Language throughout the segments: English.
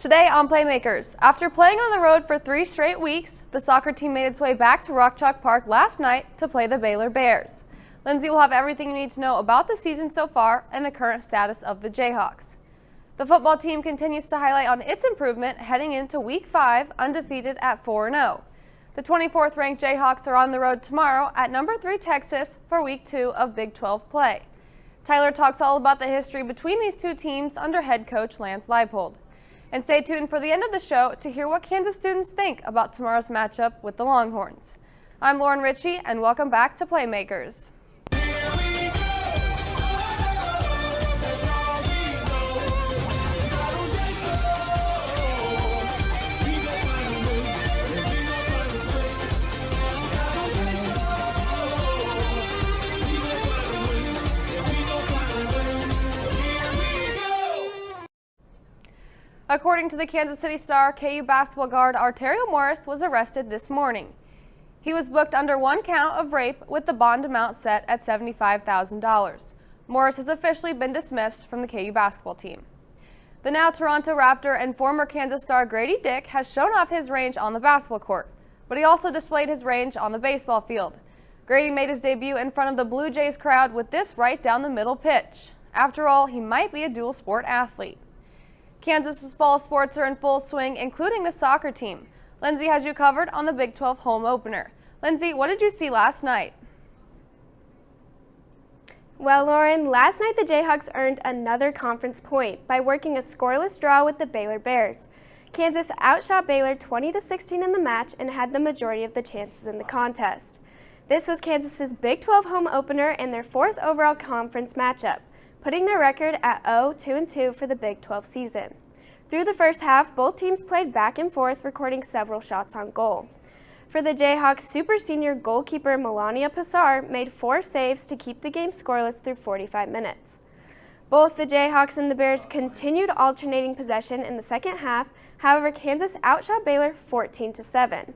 Today on Playmakers, after playing on the road for 3 straight weeks, the soccer team made its way back to Rock Chalk Park last night to play the Baylor Bears. Lindsay will have everything you need to know about the season so far and the current status of the Jayhawks. The football team continues to highlight on its improvement heading into Week 5 undefeated at 4-0. The 24th ranked Jayhawks are on the road tomorrow at number 3 Texas for Week 2 of Big 12 play. Tyler talks all about the history between these two teams under head coach Lance Leipold. And stay tuned for the end of the show to hear what Kansas students think about tomorrow's matchup with the Longhorns. I'm Lauren Ritchie, and welcome back to Playmakers. According to the Kansas City Star, KU basketball guard Arterio Morris was arrested this morning. He was booked under 1 count of rape with the bond amount set at $75,000. Morris has officially been dismissed from the KU basketball team. The now Toronto Raptor and former Kansas Star Grady Dick has shown off his range on the basketball court, but he also displayed his range on the baseball field. Grady made his debut in front of the Blue Jays crowd with this right down the middle pitch. After all, he might be a dual sport athlete. Kansas's fall sports are in full swing, including the soccer team. Lindsay has you covered on the Big 12 home opener. Lindsay, what did you see last night? Well, Lauren, last night the Jayhawks earned another conference point by working a scoreless draw with the Baylor Bears. Kansas outshot Baylor 20-16 in the match and had the majority of the chances in the contest. This was Kansas's Big 12 home opener and their 4th overall conference matchup, putting their record at 0-2-2 for the Big 12 season. Through the first half, both teams played back and forth, recording several shots on goal. For the Jayhawks, super senior goalkeeper Melania Passar made 4 saves to keep the game scoreless through 45 minutes. Both the Jayhawks and the Bears continued alternating possession in the second half, however Kansas outshot Baylor 14-7.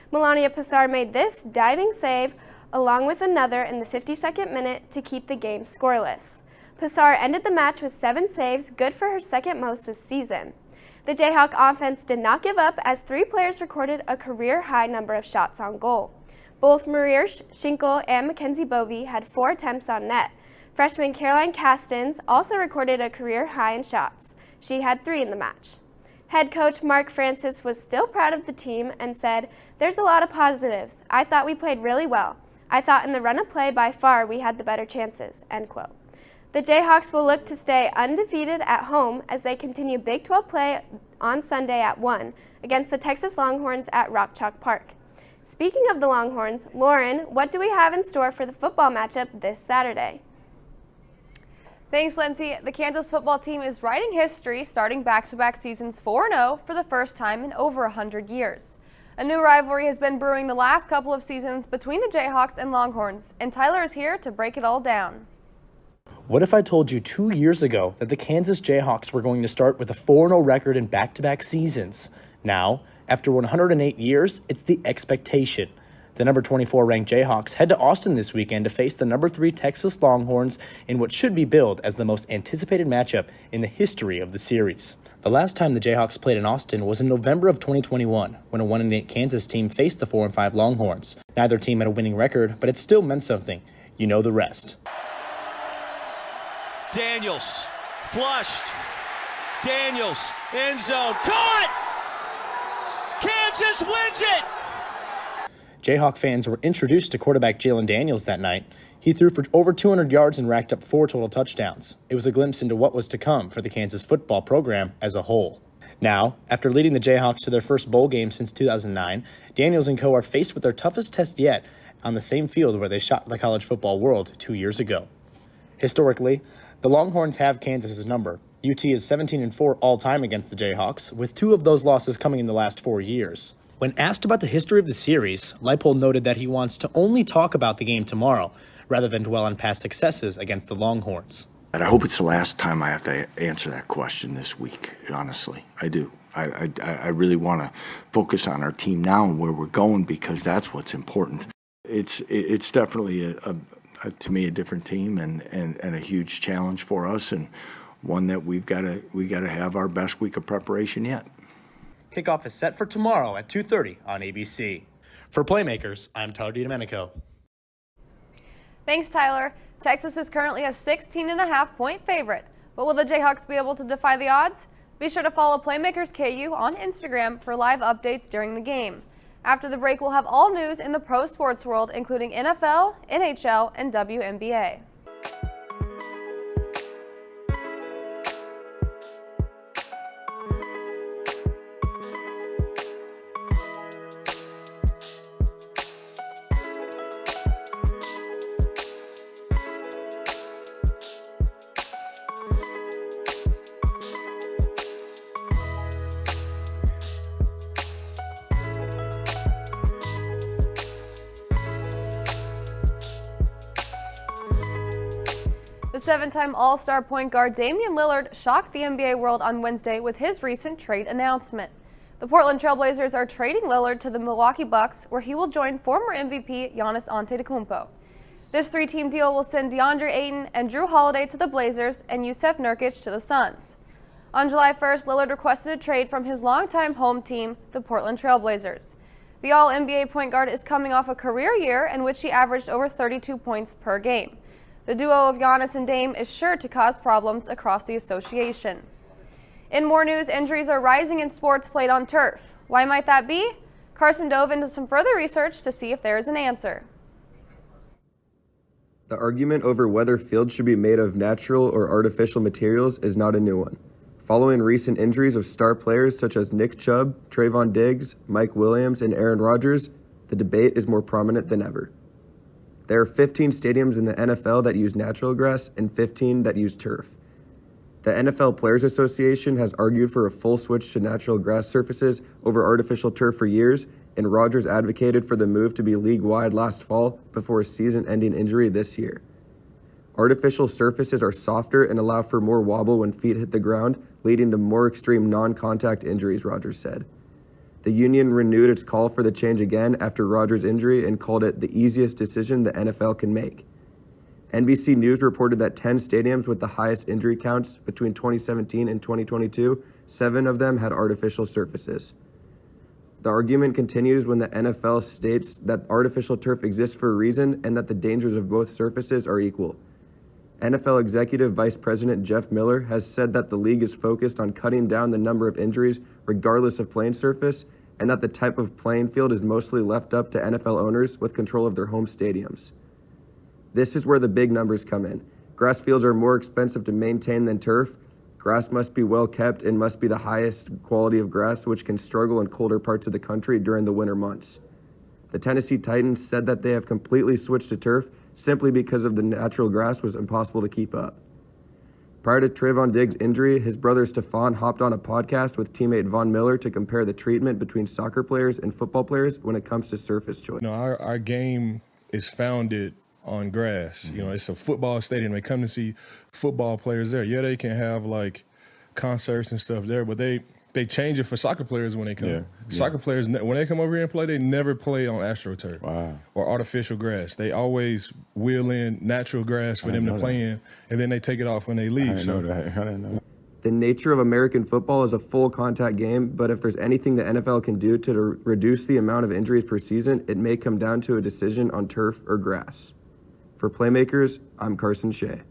Melania Passar made this diving save along with another in the 52nd minute to keep the game scoreless. Passar ended the match with 7 saves, good for her second most this season. The Jayhawk offense did not give up as 3 players recorded a career-high number of shots on goal. Both Maria Schinkel and Mackenzie Bovey had 4 attempts on net. Freshman Caroline Castens also recorded a career-high in shots. She had 3 in the match. Head coach Mark Francis was still proud of the team and said, "There's a lot of positives. I thought we played really well. I thought in the run of play by far we had the better chances," end quote. The Jayhawks will look to stay undefeated at home as they continue Big 12 play on Sunday at 1 against the Texas Longhorns at Rock Chalk Park. Speaking of the Longhorns, Lauren, what do we have in store for the football matchup this Saturday? Thanks, Lindsay. The Kansas football team is writing history, starting back-to-back seasons 4-0 for the first time in over 100 years. A new rivalry has been brewing the last couple of seasons between the Jayhawks and Longhorns, and Tyler is here to break it all down. What if I told you 2 years ago that the Kansas Jayhawks were going to start with a 4-0 record in back-to-back seasons? Now, after 108 years, it's the expectation. The number 24 ranked Jayhawks head to Austin this weekend to face the number 3 Texas Longhorns in what should be billed as the most anticipated matchup in the history of the series. The last time the Jayhawks played in Austin was in November of 2021, when a 1-8 Kansas team faced the 4-5 Longhorns. Neither team had a winning record, but it still meant something. You know the rest. Daniels, flushed. Daniels, end zone, caught! Kansas wins it! Jayhawk fans were introduced to quarterback Jalen Daniels that night. He threw for over 200 yards and racked up 4 total touchdowns. It was a glimpse into what was to come for the Kansas football program as a whole. Now, after leading the Jayhawks to their first bowl game since 2009, Daniels and co are faced with their toughest test yet on the same field where they shocked the college football world 2 years ago. Historically, the Longhorns have Kansas's number. UT is 17-4 all-time against the Jayhawks, with 2 of those losses coming in the last 4 years. When asked about the history of the series, Leipold noted that he wants to only talk about the game tomorrow, rather than dwell on past successes against the Longhorns. I hope it's the last time I have to answer that question this week, honestly. I do. I really want to focus on our team now and where we're going, because that's what's important. It's definitely to me a different team and a huge challenge for us, and one that we got to have our best week of preparation yet. Kickoff is set for tomorrow at 2:30 on ABC. For Playmakers, I'm Tyler DiDomenico. Thanks, Tyler. Texas is currently a 16.5-point favorite, but will the Jayhawks be able to defy the odds? Be sure to follow Playmakers KU on Instagram for live updates during the game. After the break, we'll have all news in the pro sports world, including NFL, NHL, and WNBA. The 7-time All-Star point guard Damian Lillard shocked the NBA world on Wednesday with his recent trade announcement. The Portland Trail Blazers are trading Lillard to the Milwaukee Bucks, where he will join former MVP Giannis Antetokounmpo. This 3-team deal will send DeAndre Ayton and Drew Holiday to the Blazers and Jusuf Nurkic to the Suns. On July 1st, Lillard requested a trade from his longtime home team, the Portland Trail Blazers. The All-NBA point guard is coming off a career year in which he averaged over 32 points per game. The duo of Giannis and Dame is sure to cause problems across the association. In more news, injuries are rising in sports played on turf. Why might that be? Carson dove into some further research to see if there is an answer. The argument over whether fields should be made of natural or artificial materials is not a new one. Following recent injuries of star players such as Nick Chubb, Trayvon Diggs, Mike Williams, and Aaron Rodgers, the debate is more prominent than ever. There are 15 stadiums in the NFL that use natural grass and 15 that use turf. The NFL Players Association has argued for a full switch to natural grass surfaces over artificial turf for years, and Rodgers advocated for the move to be league-wide last fall before a season-ending injury this year. Artificial surfaces are softer and allow for more wobble when feet hit the ground, leading to more extreme non-contact injuries, Rodgers said. The union renewed its call for the change again after Rodgers' injury and called it the easiest decision the NFL can make. NBC News reported that 10 stadiums with the highest injury counts between 2017 and 2022, 7 of them had artificial surfaces. The argument continues when the NFL states that artificial turf exists for a reason and that the dangers of both surfaces are equal. NFL Executive Vice President Jeff Miller has said that the league is focused on cutting down the number of injuries regardless of playing surface, and that the type of playing field is mostly left up to NFL owners with control of their home stadiums. This is where the big numbers come in. Grass fields are more expensive to maintain than turf. Grass must be well kept and must be the highest quality of grass, which can struggle in colder parts of the country during the winter months. The Tennessee Titans said that they have completely switched to turf simply because of the natural grass was impossible to keep up. Prior to Trayvon Diggs' injury, his brother Stephon hopped on a podcast with teammate Von Miller to compare the treatment between soccer players and football players when it comes to surface choice. You know, our game is founded on grass. You know, it's a football stadium. They come to see football players there. Yeah, they can have like concerts and stuff there, but they change it for soccer players when they come. Yeah. Soccer players, when they come over here and play, they never play on AstroTurf or artificial grass. They always wheel in natural grass for them to play in, and then they take it off when they leave. I didn't know. The nature of American football is a full contact game, but if there's anything the NFL can do to reduce the amount of injuries per season, it may come down to a decision on turf or grass. For Playmakers, I'm Carson Shea.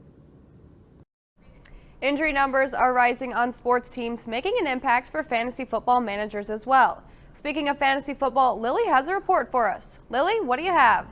Injury numbers are rising on sports teams, making an impact for fantasy football managers as well. Speaking of fantasy football, Lily has a report for us. Lily, what do you have?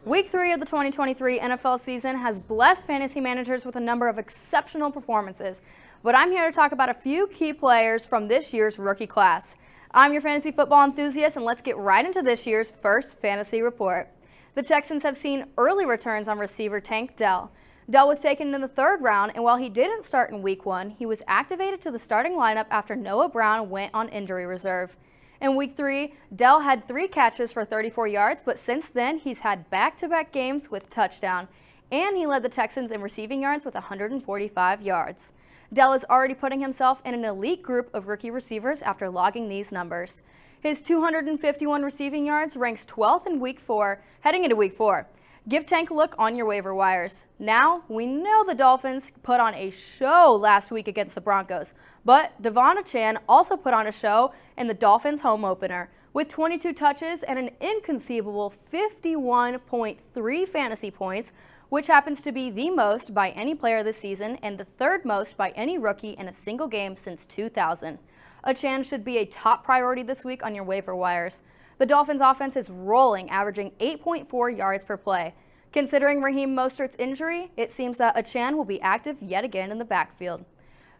Week 3 of the 2023 NFL season has blessed fantasy managers with a number of exceptional performances, but I'm here to talk about a few key players from this year's rookie class. I'm your fantasy football enthusiast, and let's get right into this year's first fantasy report. The Texans have seen early returns on receiver Tank Dell. Dell was taken in the 3rd round, and while he didn't start in Week 1, he was activated to the starting lineup after Noah Brown went on injury reserve. In Week 3, Dell had 3 catches for 34 yards, but since then, he's had back-to-back games with touchdown, and he led the Texans in receiving yards with 145 yards. Dell is already putting himself in an elite group of rookie receivers after logging these numbers. His 251 receiving yards ranks 12th in Week 4, heading into Week 4. Give Tank a look on your waiver wires. Now, we know the Dolphins put on a show last week against the Broncos, but Devon Achane also put on a show in the Dolphins home opener with 22 touches and an inconceivable 51.3 fantasy points, which happens to be the most by any player this season and the third most by any rookie in a single game since 2000. Achane should be a top priority this week on your waiver wires. The Dolphins' offense is rolling, averaging 8.4 yards per play. Considering Raheem Mostert's injury, it seems that Achane will be active yet again in the backfield.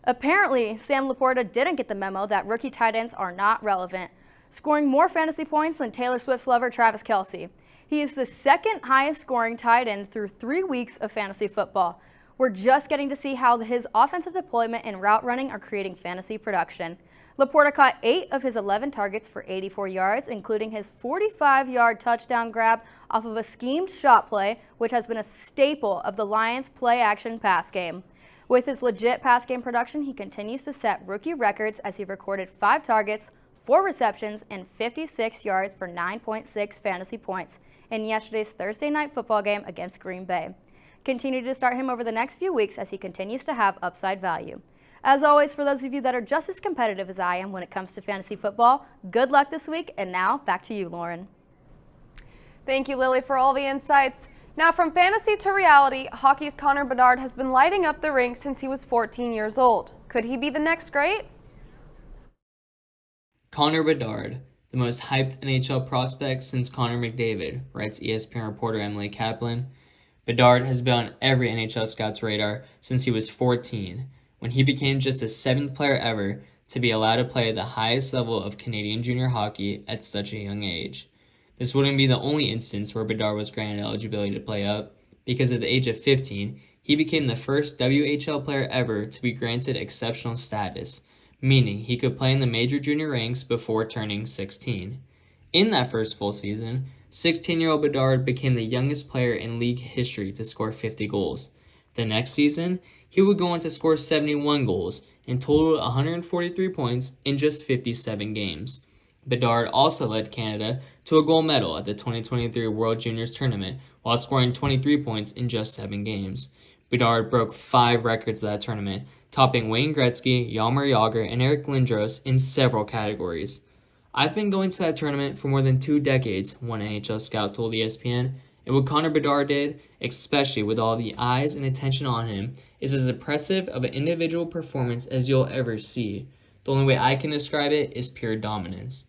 Apparently, Sam Laporta didn't get the memo that rookie tight ends are not relevant, scoring more fantasy points than Taylor Swift's lover Travis Kelce. He is the second highest scoring tight end through 3 weeks of fantasy football. We're just getting to see how his offensive deployment and route running are creating fantasy production. Laporta caught 8 of his 11 targets for 84 yards, including his 45-yard touchdown grab off of a schemed shot play, which has been a staple of the Lions' play-action pass game. With his legit pass game production, he continues to set rookie records as he recorded 5 targets, 4 receptions, and 56 yards for 9.6 fantasy points in yesterday's Thursday night football game against Green Bay. Continue to start him over the next few weeks as he continues to have upside value. As always, for those of you that are just as competitive as I am when it comes to fantasy football, good luck this week, and now back to you, Lauren. Thank you, Lily, for all the insights. Now, from fantasy to reality, hockey's Connor Bedard has been lighting up the rink since he was 14 years old. Could he be the next great? Connor Bedard, the most hyped NHL prospect since Connor McDavid, writes ESPN reporter Emily Kaplan. Bedard has been on every NHL scout's radar since he was 14, when he became just the 7th player ever to be allowed to play at the highest level of Canadian junior hockey at such a young age. This wouldn't be the only instance where Bedard was granted eligibility to play up, because at the age of 15, he became the first WHL player ever to be granted exceptional status, meaning he could play in the major junior ranks before turning 16. In that first full season, 16-year-old Bedard became the youngest player in league history to score 50 goals. The next season, he would go on to score 71 goals and totaled 143 points in just 57 games. Bedard also led Canada to a gold medal at the 2023 World Juniors Tournament while scoring 23 points in just 7 games. Bedard broke 5 records at that tournament, topping Wayne Gretzky, Jaromir Jagr, and Eric Lindros in several categories. I've been going to that tournament for more than 2 decades, one NHL scout told ESPN, and what Connor Bedard did, especially with all the eyes and attention on him, is as impressive of an individual performance as you'll ever see. The only way I can describe it is pure dominance.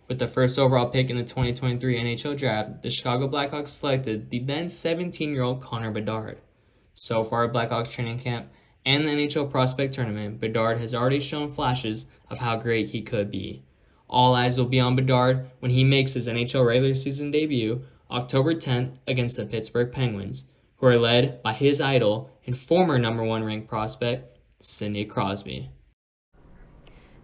With the first overall pick in the 2023 NHL Draft, the Chicago Blackhawks selected the then 17-year-old Connor Bedard. So far at Blackhawks training camp and the NHL Prospect Tournament, Bedard has already shown flashes of how great he could be. All eyes will be on Bedard when he makes his NHL regular season debut October 10th against the Pittsburgh Penguins, who are led by his idol and former number 1 ranked prospect, Sidney Crosby.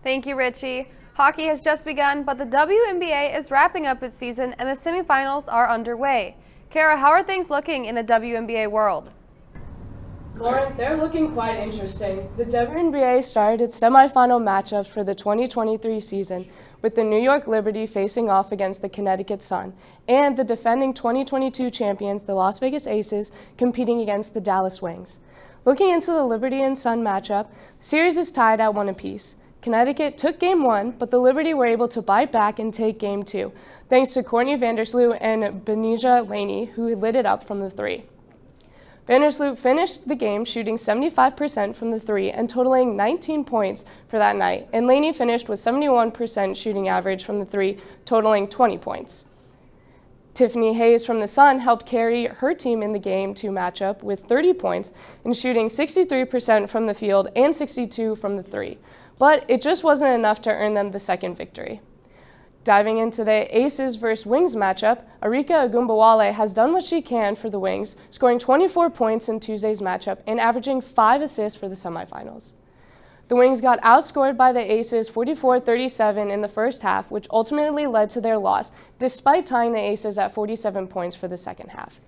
Thank you, Richie. Hockey has just begun, but the WNBA is wrapping up its season and the semifinals are underway. Kara, how are things looking in the WNBA world? Lauren, they're looking quite interesting. The WNBA started its semifinal matchups for the 2023 season with the New York Liberty facing off against the Connecticut Sun, and the defending 2022 champions, the Las Vegas Aces, competing against the Dallas Wings. Looking into the Liberty and Sun matchup, the series is tied at 1 apiece. Connecticut took Game 1, but the Liberty were able to bite back and take Game 2, thanks to Courtney Vandersloot and Benija Laney, who lit it up from the 3. Vandersloot finished the game shooting 75% from the 3 and totaling 19 points for that night, and Laney finished with 71% shooting average from the 3, totaling 20 points. Tiffany Hayes from the Sun helped carry her team in the Game 2 matchup with 30 points and shooting 63% from the field and 62% from the 3, but it just wasn't enough to earn them the second victory. Diving into the Aces vs. Wings matchup, Arika Agumbawale has done what she can for the Wings, scoring 24 points in Tuesday's matchup and averaging 5 assists for the semifinals. The Wings got outscored by the Aces 44-37 in the first half, which ultimately led to their loss, despite tying the Aces at 47 points for the second half.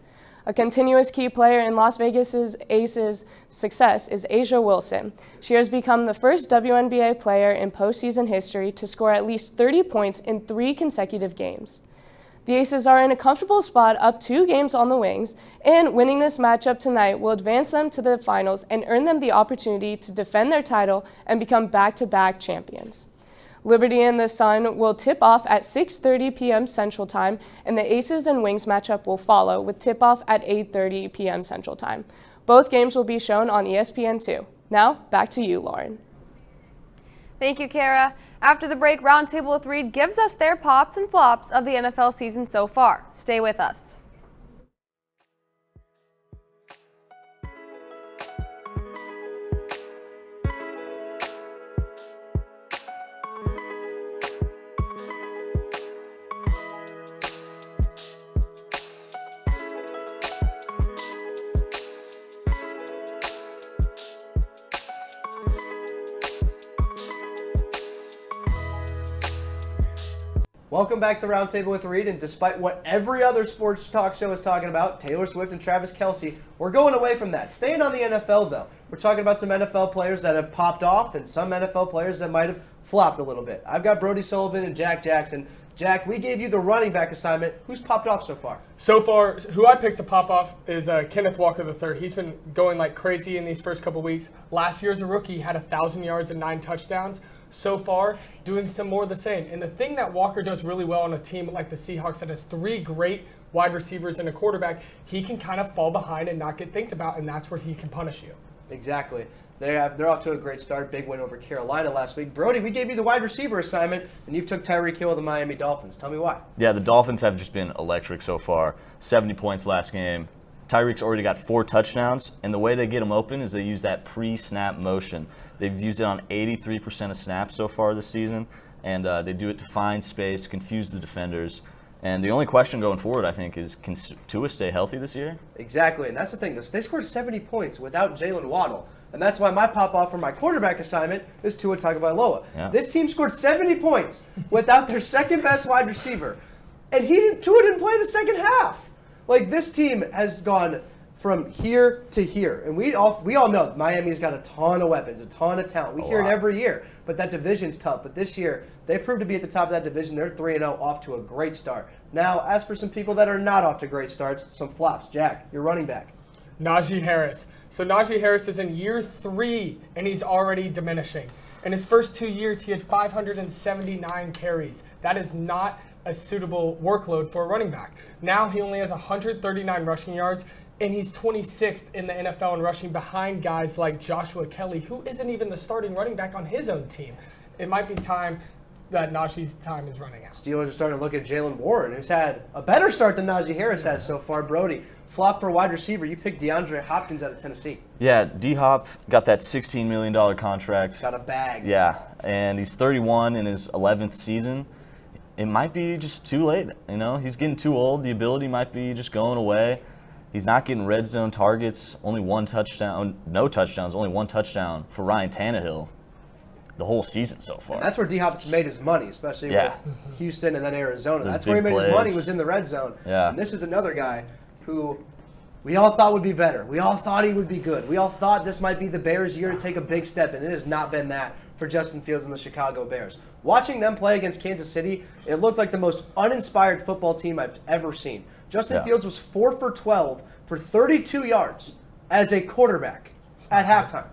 A continuous key player in Las Vegas' Aces' success is Asia Wilson. She has become the first WNBA player in postseason history to score at least 30 points in 3 consecutive games. The Aces are in a comfortable spot, up 2 games on the Wings, and winning this matchup tonight will advance them to the finals and earn them the opportunity to defend their title and become back-to-back champions. Liberty and the Sun will tip off at 6:30 p.m. Central Time, and the Aces and Wings matchup will follow with tip-off at 8:30 p.m. Central Time. Both games will be shown on ESPN2. Now, back to you, Lauren. Thank you, Kara. After the break, Roundtable with Reed gives us their pops and flops of the NFL season so far. Stay with us. Welcome back to Roundtable with Reed, and despite what every other sports talk show is talking about, Taylor Swift and Travis Kelce, we're going away from that. Staying on the NFL, though, we're talking about some NFL players that have popped off and some NFL players that might have flopped a little bit. I've got Brody Sullivan and Jack Jackson. Jack, we gave you the running back assignment. Who's popped off so far? So far, who I picked to pop off is Kenneth Walker III. He's been going like crazy in these first couple weeks. Last year as a rookie, he had 1,000 yards and 9 touchdowns. So far, doing some more of the same. And the thing that Walker does really well on a team like the Seahawks that has 3 great wide receivers and a quarterback, he can kind of fall behind and not get think about, and that's where he can punish you. Exactly. They're off to a great start. Big win over Carolina last week. Brody, we gave you the wide receiver assignment, and you took Tyreek Hill of the Miami Dolphins. Tell me why. Yeah, the Dolphins have just been electric so far. 70 points last game. Tyreek's already got 4 touchdowns, and the way they get him open is they use that pre-snap motion. They've used it on 83% of snaps so far this season, and they do it to find space, confuse the defenders. And the only question going forward, I think, is can Tua stay healthy this year? Exactly, and that's the thing. They scored 70 points without Jalen Waddle, and that's why my pop-off for my quarterback assignment is Tua Tagovailoa. Yeah. This team scored 70 points without their second-best wide receiver, and Tua didn't play the second half. Like, this team has gone from here to here, and we all know Miami's got a ton of weapons, a ton of talent. We hear it every year, but that division's tough. But this year, they proved to be at the top of that division. They're 3-0, off to a great start. Now, as for some people that are not off to great starts, some flops. Jack, your running back. Najee Harris. So Najee Harris is in year 3, and he's already diminishing. In his first 2 years, he had 579 carries. That is not a suitable workload for a running back. Now he only has 139 rushing yards, and he's 26th in the NFL in rushing behind guys like Joshua Kelly, who isn't even the starting running back on his own team. It might be time that Najee's time is running out. Steelers are starting to look at Jalen Warren, who's had a better start than Najee Harris has so far. Brody, flop for wide receiver. You picked DeAndre Hopkins out of Tennessee. Yeah, D-Hop got that $16 million contract. Got a bag. Yeah, and he's 31 in his 11th season. It might be just too late. You know, he's getting too old. The ability might be just going away. He's not getting red zone targets. Only 1 touchdown. No touchdowns. Only 1 touchdown for Ryan Tannehill the whole season so far. And that's where D-Hop's made his money, especially with Houston and then Arizona. That's where he made his money, was in the red zone. Yeah. And this is another guy who we all thought would be better. We all thought he would be good. We all thought this might be the Bears' year to take a big step, and it has not been that for Justin Fields and the Chicago Bears. Watching them play against Kansas City, it looked like the most uninspired football team I've ever seen. Justin Fields was 4 for 12 for 32 yards as a quarterback at halftime.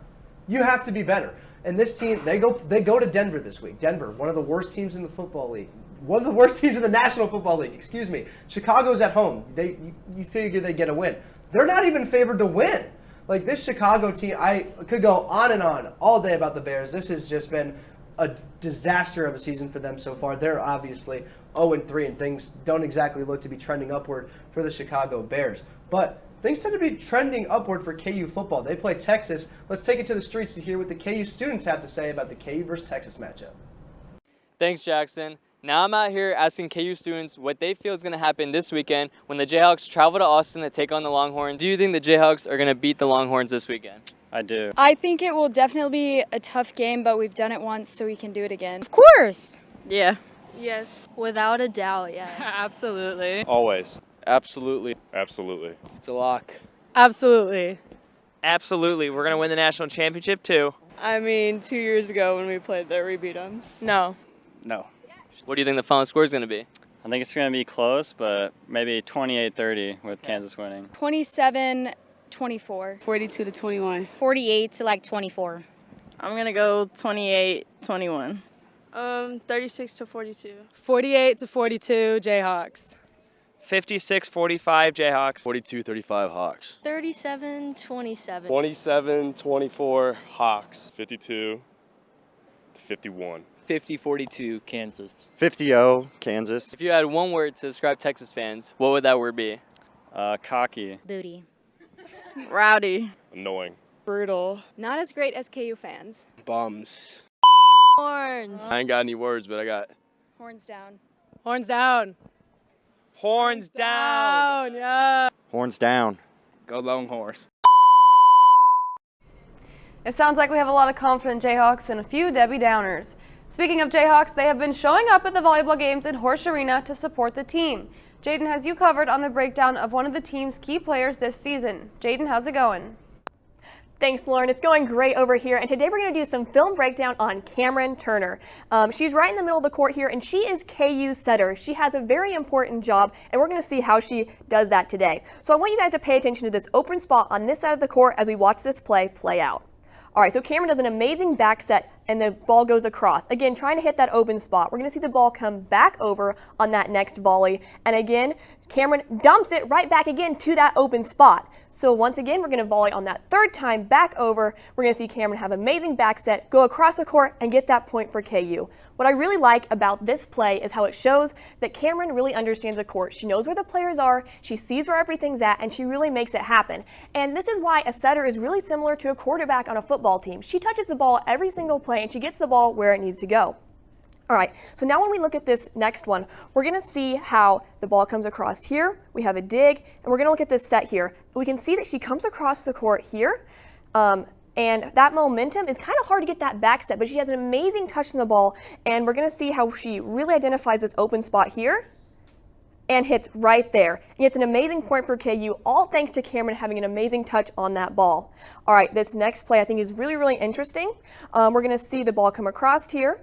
You have to be better. And this team, they go to Denver this week. Denver, one of the worst teams in the football league. One of the worst teams in the National Football League, excuse me. Chicago's at home. You figure they get a win. They're not even favored to win. Like, this Chicago team, I could go on and on all day about the Bears. This has just been a disaster of a season for them so far. They're obviously 0-3, and things don't exactly look to be trending upward for the Chicago Bears. But things tend to be trending upward for KU football. They play Texas. Let's take it to the streets to hear what the KU students have to say about the KU versus Texas matchup. Thanks, Jackson. Now I'm out here asking KU students what they feel is going to happen this weekend when the Jayhawks travel to Austin to take on the Longhorns. Do you think the Jayhawks are going to beat the Longhorns this weekend? I do. I think it will definitely be a tough game, but we've done it once, so we can do it again. Of course. Yeah. Yes. Without a doubt, yeah. Absolutely. Always. Absolutely. Absolutely. It's a lock. Absolutely. Absolutely. We're going to win the national championship, too. I mean, 2 years ago when we played there, we beat them. No. No. What do you think the final score is going to be? I think it's going to be close, but maybe 28-30 with Kansas winning. 27-24. 42-21. 48-24. I'm going to go 28-21. 36-42. 48-42 Jayhawks. 56-45 Jayhawks. 42-35 Hawks. 37-27. 27-24 Hawks. 52-51. 50-42 Kansas. 50-0 Kansas. If you had one word to describe Texas fans, what would that word be? Cocky. Booty. Rowdy. Annoying. Brutal. Not as great as KU fans. Bums. Horns. I ain't got any words, but I got Horns down. Horns down. Horns down. Yeah. horns down. Go Longhorns. It sounds like we have a lot of confident Jayhawks and a few Debbie Downers. Speaking of Jayhawks, they have been showing up at the volleyball games in Horsch Arena to support the team. Jaden has you covered on the breakdown of one of the team's key players this season. Jaden, how's it going? Thanks, Lauren. It's going great over here, and today we're going to do some film breakdown on Cameron Turner. She's right in the middle of the court here, and she is KU's setter. She has a very important job, and we're going to see how she does that today. So I want you guys to pay attention to this open spot on this side of the court as we watch this play out. All right, so Cameron does an amazing back set, and the ball goes across. Again, trying to hit that open spot. We're going to see the ball come back over on that next volley, and again, Cameron dumps it right back again to that open spot. So once again, we're going to volley on that third time back over. We're going to see Cameron have amazing back set, go across the court, and get that point for KU. What I really like about this play is how it shows that Cameron really understands the court. She knows where the players are, she sees where everything's at, and she really makes it happen. And this is why a setter is really similar to a quarterback on a football team. She touches the ball every single play, and she gets the ball where it needs to go. All right, so now when we look at this next one, we're going to see how the ball comes across here. We have a dig, and we're going to look at this set here. We can see that she comes across the court here, and that momentum is kind of hard to get that back set, but she has an amazing touch on the ball, and we're going to see how she really identifies this open spot here and hits right there. And it's an amazing point for KU, all thanks to Cameron having an amazing touch on that ball. All right, this next play I think is really, really interesting. We're going to see the ball come across here.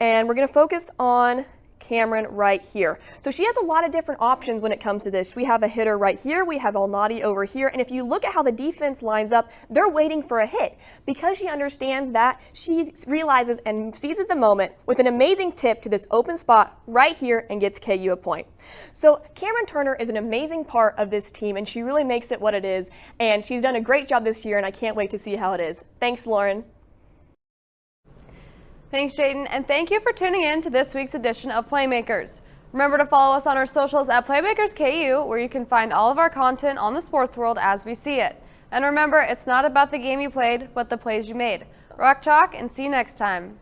And we're going to focus on Cameron right here. So she has a lot of different options when it comes to this. We have a hitter right here, we have Alnati over here, and if you look at how the defense lines up, they're waiting for a hit. Because she understands that, she realizes and seizes the moment with an amazing tip to this open spot right here and gets KU a point. So Cameron Turner is an amazing part of this team, and she really makes it what it is, and she's done a great job this year, and I can't wait to see how it is. Thanks, Lauren. Thanks, Jaden, and thank you for tuning in to this week's edition of Playmakers. Remember to follow us on our socials at Playmakers KU, where you can find all of our content on the sports world as we see it. And remember, it's not about the game you played, but the plays you made. Rock Chalk, and see you next time.